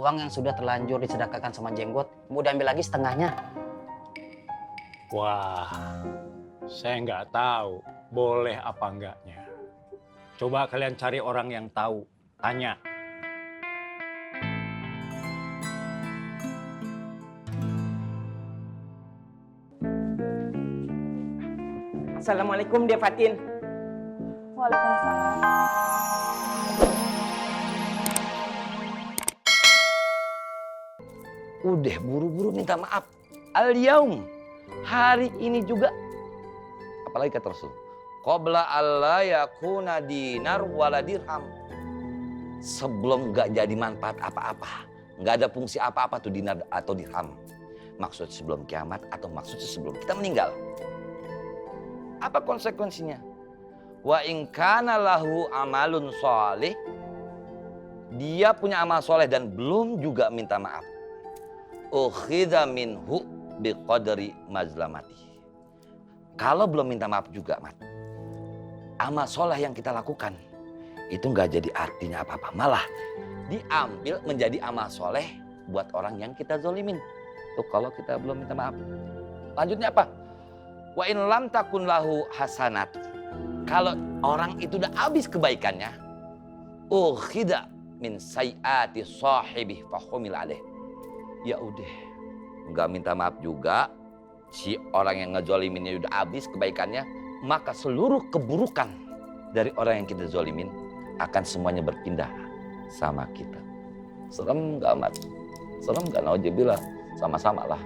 uang yang sudah terlanjur disedekahkan sama Jenggot mau diambil lagi setengahnya. Wah, saya nggak tahu boleh apa enggaknya. Coba kalian cari orang yang tahu, tanya. Assalamualaikum, Dia Fatin. Waalaikumsalam. Udah buru-buru minta maaf. Al-yaum, hari ini juga. Apalagi kata Rasul. Qabla alla yakuna dinar wala dirham. Sebelum gak jadi manfaat apa-apa. Gak ada fungsi apa-apa tuh dinar atau dirham. Maksud sebelum kiamat atau maksud sebelum kita meninggal. Apa konsekuensinya? Wa in kana lahu amalun sholih. Dia punya amal soleh dan belum juga minta maaf. Ukhidha minhu biqadri mazlamati. Kalau belum minta maaf juga, Mat, amal soleh yang kita lakukan itu nggak jadi artinya apa-apa. Malah diambil menjadi amal soleh buat orang yang kita zolimin. Tuh kalau kita belum minta maaf. Lanjutnya apa? Wa in lam takun lahu hasanat. Kalau orang itu udah habis kebaikannya, ukhidha min sayyiati sahibih fahumil alaih. Ya udah, nggak minta maaf juga, si orang yang ngezoliminnya udah habis kebaikannya, maka seluruh keburukan dari orang yang kita zolimin akan semuanya berpindah sama kita. Serem nggak, Mat? Serem nggak? Nauzubillah, sama-sama lah.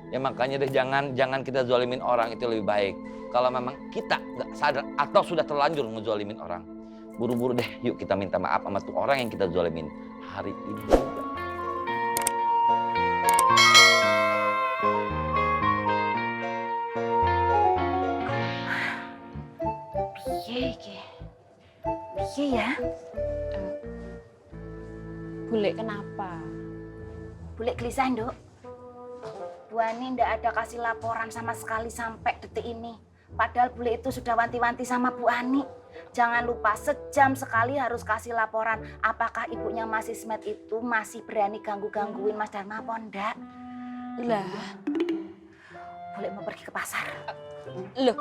Ya makanya deh jangan kita zolimin orang, itu lebih baik. Kalau memang kita nggak sadar atau sudah terlanjur ngezolimin orang, buru-buru deh yuk kita minta maaf sama tuh orang yang kita zolimin hari ini juga. Piye ya? Bule kenapa? Bule gelisah, Nduk. Bu Ani ndak ada kasih laporan sama sekali sampai detik ini. Padahal bule itu sudah wanti-wanti sama Bu Ani. Jangan lupa sejam sekali harus kasih laporan. Apakah ibunya Mas Ismet itu masih berani ganggu-gangguin Mas Dharma apa enggak? Lah, Bule mau pergi ke pasar. loh,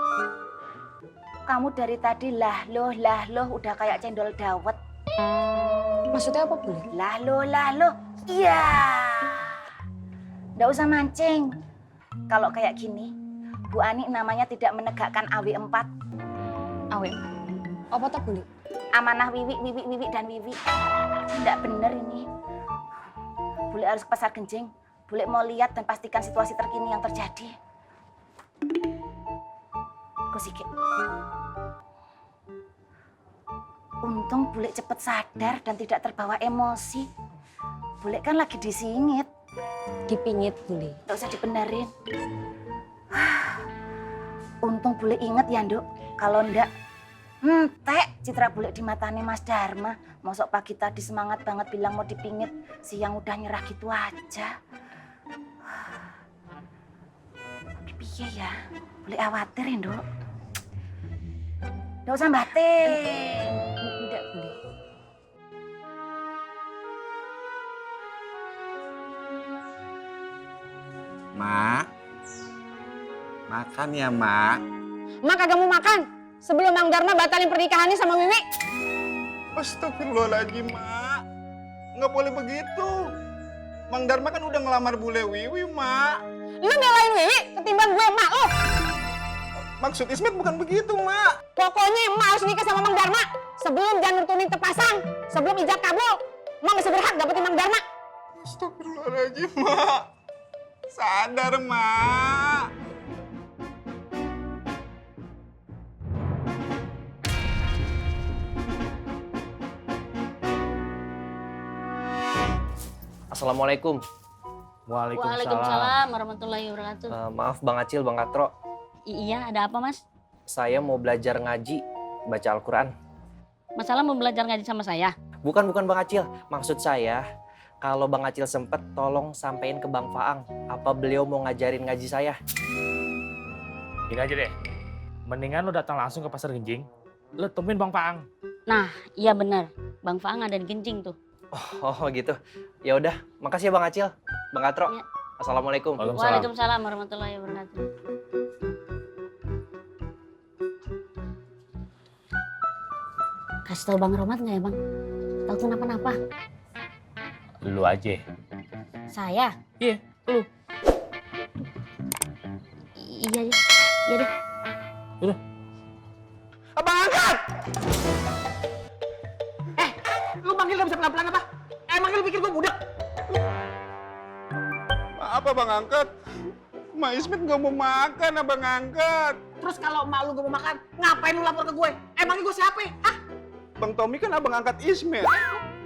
Kamu dari tadi lah loh udah kayak cendol dawet. maksudnya apa Bule? Lah loh. Iya. Nggak usah mancing. Kalau kayak gini, Bu Ani namanya tidak menegakkan AW4. Awe, apa tak Bule? Amanah Wiwi dan Wiwi. Nggak bener ini. Bule harus ke pasar Genjing. Bule mau lihat dan pastikan situasi terkini yang terjadi. Kusikit. Untung Bule cepet sadar dan tidak terbawa emosi. Bule kan lagi disingit. Dipingit Bule. Nggak usah dibenerin. Untung Bule inget ya, Nduk. Kalau ndak, entek citra Bule di matanya Mas Dharma. Mosok pagi tadi semangat banget bilang mau dipingit, siang udah nyerah gitu aja. Tapi piye ya? Bule khawatir ya, Nduk. Nggak usah batin. Tidak Bule. Mak, makan ya, Mak. Mak kagak mau makan sebelum Mang Dharma batalin pernikahannya sama Wiwi. Astagfirullahaladzim, Mak. Nggak boleh begitu. Mang Dharma kan udah ngelamar Bule Wiwi, Mak. Lu belain Wiwi ketimbang gue emak lu. Maksud Ismet bukan begitu, Mak. Pokoknya emak harus nikah sama Mang Dharma sebelum janur tuning terpasang, sebelum ijab kabul. Emak masih berhak dapetin Mang Dharma. Astagfirullahaladzim, Mak. Sadar, Mak. Assalamualaikum. Waalaikumsalam warahmatullahi wabarakatuh. Maaf Bang Acil, Bang Katro. Iya, ada apa Mas? Saya mau belajar ngaji, baca Al-Quran. Masalah mau belajar ngaji sama saya? Bukan Bang Acil. Maksud saya, kalau Bang Acil sempet, tolong sampein ke Bang Faang. Apa beliau mau ngajarin ngaji saya? Gini aja deh, mendingan lu datang langsung ke pasar Genjing, lu temuin Bang Faang. Nah, iya benar. Bang Faang ada di Genjing tuh. Oh gitu. Ya udah, makasih ya Bang Acil. Bang Katro. Iya. Assalamualaikum. Waalaikumsalam warahmatullahi wabarakatuh. Kasih tahu Bang Romat nggak ya Bang? Tahu kenapa-napa? Lu aja. Saya? Iya, lu. Iya deh. Iya deh. Abang angkat! Lu manggil gak bisa pelan-pelan apa? Emang lu pikir gue budak? Maaf abang angkat. Ma Ismet nggak mau makan abang angkat. Terus kalau emak lu gak mau makan, ngapain lu lapor ke gue? Emangnya gue siapa? Hah? Bang Tommy kan abang angkat Ismet.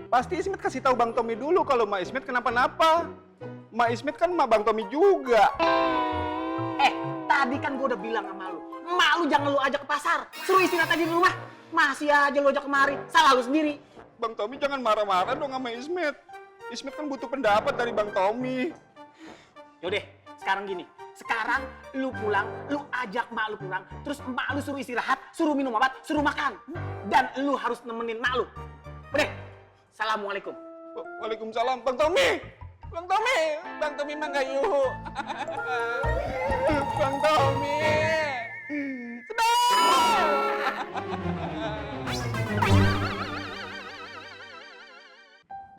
Pasti Ismet kasih tahu Bang Tommy dulu kalau Ma Ismet kenapa-napa. Ma Ismet kan ma Bang Tommy juga. Tadi kan gue udah bilang sama lu, emak lu jangan lu ajak ke pasar, suruh istirahat aja di rumah. Masih aja lu ajak kemari, salah lu sendiri. Bang Tommy jangan marah-marah dong sama Ismet. Ismet kan butuh pendapat dari Bang Tommy. Yaudah, sekarang gini. Sekarang lu pulang, lu ajak emak lu pulang, terus emak lu suruh istirahat, suruh minum obat, suruh makan. Dan lu harus nemenin emak lu. Udah, assalamualaikum. Waalaikumsalam Bang Tommy. Bang Tommy, Bang Tommy mah nggak yuk. Bang Tommy.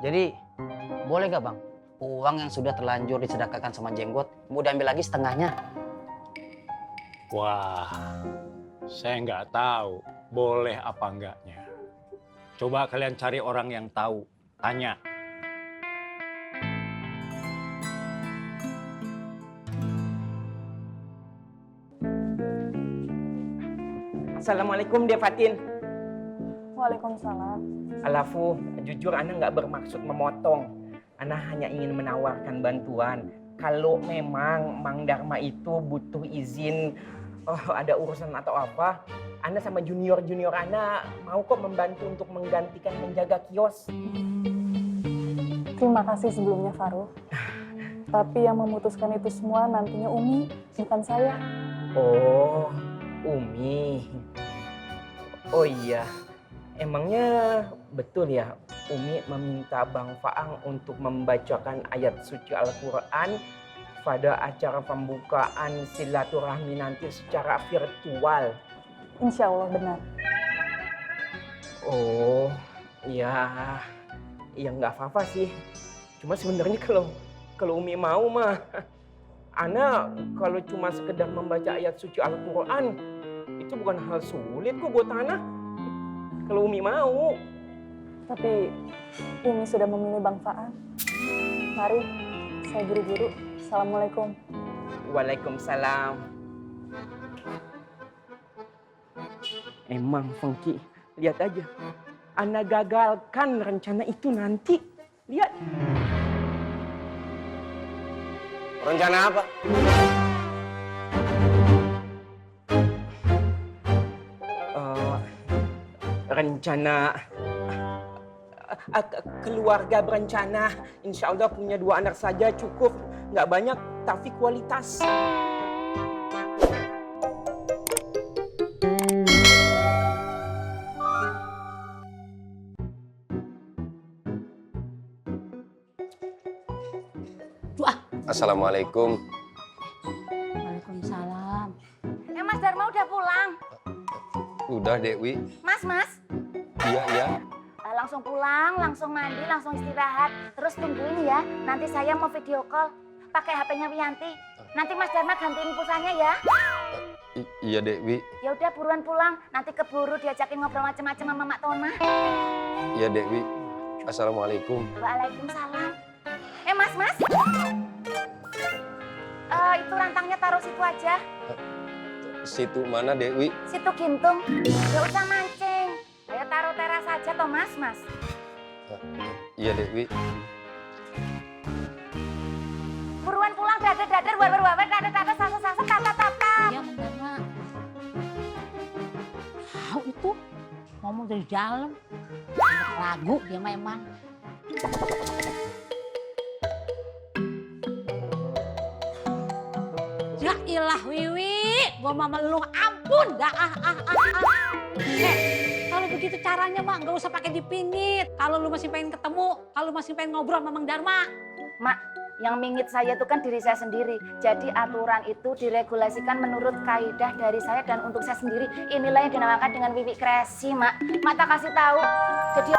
Jadi, boleh nggak Bang? Uang yang sudah terlanjur disedekahkan sama Jenggot, mau diambil lagi setengahnya. Wah, saya nggak tahu boleh apa enggaknya. Coba kalian cari orang yang tahu, tanya. Assalamualaikum dia Fatin. Waalaikumsalam. Alafu, jujur Ana nggak bermaksud memotong. Ana hanya ingin menawarkan bantuan. Kalau memang Mang Darma itu butuh izin, ada urusan atau apa, Ana sama junior-junior Ana mau kok membantu untuk menggantikan menjaga kios. Terima kasih sebelumnya Faruh. Tapi yang memutuskan itu semua nantinya Umi, bukan saya. Oh, Umi. Oh iya, emangnya betul ya Umi meminta Bang Faang untuk membacakan ayat suci Al-Quran pada acara pembukaan silaturahmi nanti secara virtual? Insya Allah benar. Oh, ya nggak apa-apa sih. Cuma sebenarnya kalau Umi mau mah, Ana kalau cuma sekedar membaca ayat suci Al-Quran itu bukan hal sulit kok buat Ana. Kalau Umi mau. Tapi Umi sudah memilih Bang Faang. Mari, saya buru-buru. Assalamualaikum. Waalaikumsalam. Emang Fengki, lihat aja. Ana gagalkan rencana itu nanti. Lihat. Rencana apa? Rencana keluarga berencana. Insya Allah punya 2 anak saja cukup. Nggak banyak, tapi kualitas. Assalamualaikum. Waalaikumsalam. Mas Darma udah pulang. Udah Dewi. Mas. Iya. Langsung pulang, langsung mandi, langsung istirahat. Terus tungguin ya, nanti saya mau video call. Pakai HP-nya Wiyanti. Nanti Mas Darma gantiin pulsanya ya. Iya Dewi. Ya udah buruan pulang, nanti keburu diajakin ngobrol macam-macam sama Mak Tona. Iya Dewi. Assalamualaikum. Waalaikumsalam. Mas. Itu rantangnya taruh situ aja. Situ mana Dewi? Situ gintung. Gak usah mancing. Ayo taruh teras aja toh Mas. Iya Dewi. Buruan pulang, dader, wawer, dader, sasa, tata. Iya Darma. Tahu itu ngomong dari dalam. Ragu dia mah emang. Ya ilah Wiwi, gua mah meluh ampun dah. Kalau kalau begitu caranya mak nggak usah pakai dipingit. Kalau lu masih pengen ketemu, kalau masih pengen ngobrol sama Mang Darma. Mak, yang mingit saya itu kan diri saya sendiri. Jadi aturan itu diregulasikan menurut kaidah dari saya dan untuk saya sendiri. Inilah yang dinamakan dengan wiwi kresi, Mak. Mak tak kasih tahu. Jadi